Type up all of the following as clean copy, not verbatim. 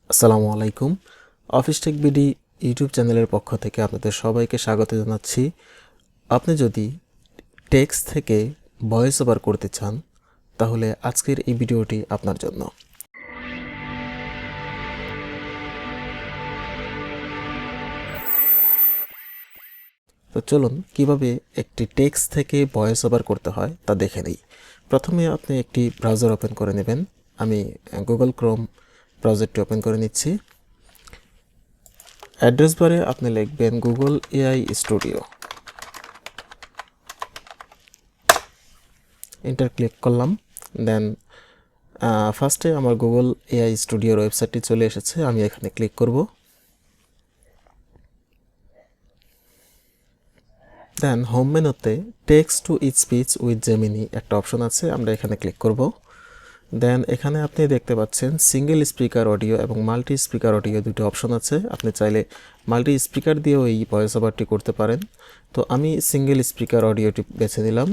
আসসালামু আলাইকুম। Office tech BD YouTube চ্যানেলের পক্ষ থেকে আপনাদের সবাইকে স্বাগত জানাচ্ছি। আপনি যদি টেক্সট থেকে ভয়েস ওভার করতে চান তাহলে আজকের এই ভিডিওটি আপনার জন্য। তো চলুন কিভাবে একটি টেক্সট থেকে ভয়েস ওভার করতে হয় তা দেখে নিই। প্রথমে আপনি একটি ব্রাউজার ওপেন করে নেবেন। আমি গুগল ক্রোম ব্রাউজারটি ওপেন করে নিচ্ছি। অ্যাড্রেস বারে আপনি লিখবেন Google AI studio, enter click করলাম। দেন ফার্স্টে আমার গুগল এআই স্টুডিওর ওয়েবসাইটটি চলে এসেছে, আমি এখানে ক্লিক করব। দেন হোম মেনুতে text to speech with Gemini একটা অপশন আছে, আমরা এখানে ক্লিক করব। দেন এখানে আপনি দেখতে পাচ্ছেন সিঙ্গেল স্পিকার অডিও এবং মাল্টি স্পিকার অডিও দুটো অপশন আছে। আপনি চাইলে মাল্টি স্পিকার দিয়েও এই ভয়েস ওভারটি করতে পারেন। তো আমি সিঙ্গেল স্পিকার অডিওটি বেছে নিলাম,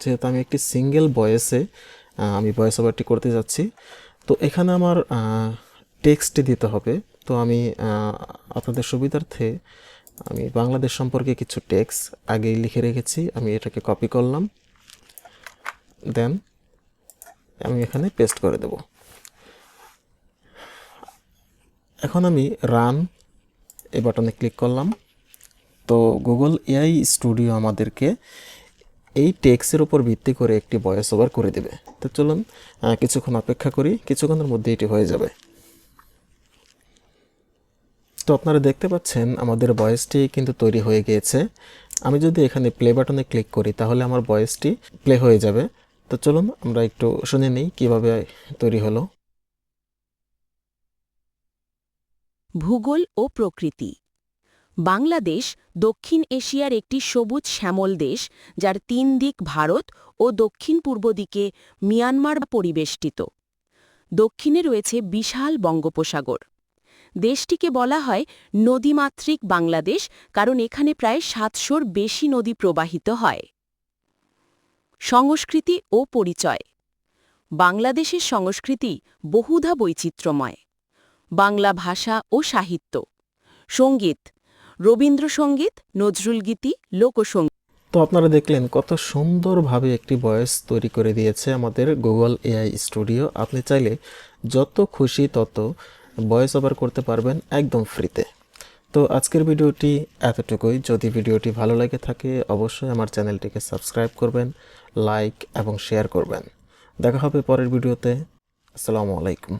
যেহেতু আমি একটি সিঙ্গেল ভয়েসে আমি ভয়েস ওভারটি করতে যাচ্ছি। তো এখানে আমার টেক্সটটি দিতে হবে। তো আমি আপনাদের সুবিধার্থে আমি বাংলাদেশ সম্পর্কে কিছু টেক্সট আগেই লিখে রেখেছি, আমি এটাকে কপি করলাম। দেন আমি এখানে পেস্ট করে দেব। এখন আমি রান এই বাটনে ক্লিক করলাম। তো গুগল এআই স্টুডিও আমাদেরকে এই টেক্সটের উপর ভিত্তি করে একটি ভয়েস ওভার করে দেবে। তো চলুন কিছুক্ষণ অপেক্ষা করি, কিছুক্ষণের মধ্যে এটি হয়ে যাবে। তো আপনারা দেখতে পাচ্ছেন আমাদের ভয়েসটি কিন্তু তৈরি হয়ে গিয়েছে। আমি যদি এখানে প্লে বাটনে ক্লিক করি তাহলে আমার ভয়েসটি প্লে হয়ে যাবে। তো চলুন আমরা একটু শুনে নিই কিভাবে তৈরি হলো। ভূগোল ও প্রকৃতি। বাংলাদেশ দক্ষিণ এশিয়ার একটি সবুজ শ্যামল দেশ, যার 3 দিক ভারত ও দক্ষিণ পূর্ব দিকে মিয়ানমার পরিবেষ্টিত। দক্ষিণে রয়েছে বিশাল বঙ্গোপসাগর। দেশটিকে বলা হয় নদীমাতৃক বাংলাদেশ, কারণ এখানে প্রায় 700-র বেশি নদী প্রবাহিত হয়। সংস্কৃতি ও পরিচয়। বাংলাদেশের সংস্কৃতি বহুধা বৈচিত্র্যময়। বাংলা ভাষা ও সাহিত্য। সঙ্গীত, রবীন্দ্রসঙ্গীত, নজরুলগীতি, লোকসঙ্গীত। তো আপনারা দেখলেন কত সুন্দরভাবে একটি ভয়েস তৈরি করে দিয়েছে আমাদের গুগল এআই স্টুডিও। আপনি চাইলে যত খুশি তত ভয়েস ওভার করতে পারবেন একদম ফ্রিতে। তো আজকের ভিডিওটি এতটুকুই। যদি ভিডিওটি ভালো লাগে থাকে অবশ্যই আমার চ্যানেলটিকে সাবস্ক্রাইব করবেন, লাইক এবং শেয়ার করবেন। দেখা হবে পরের ভিডিওতে। আসসালামু আলাইকুম।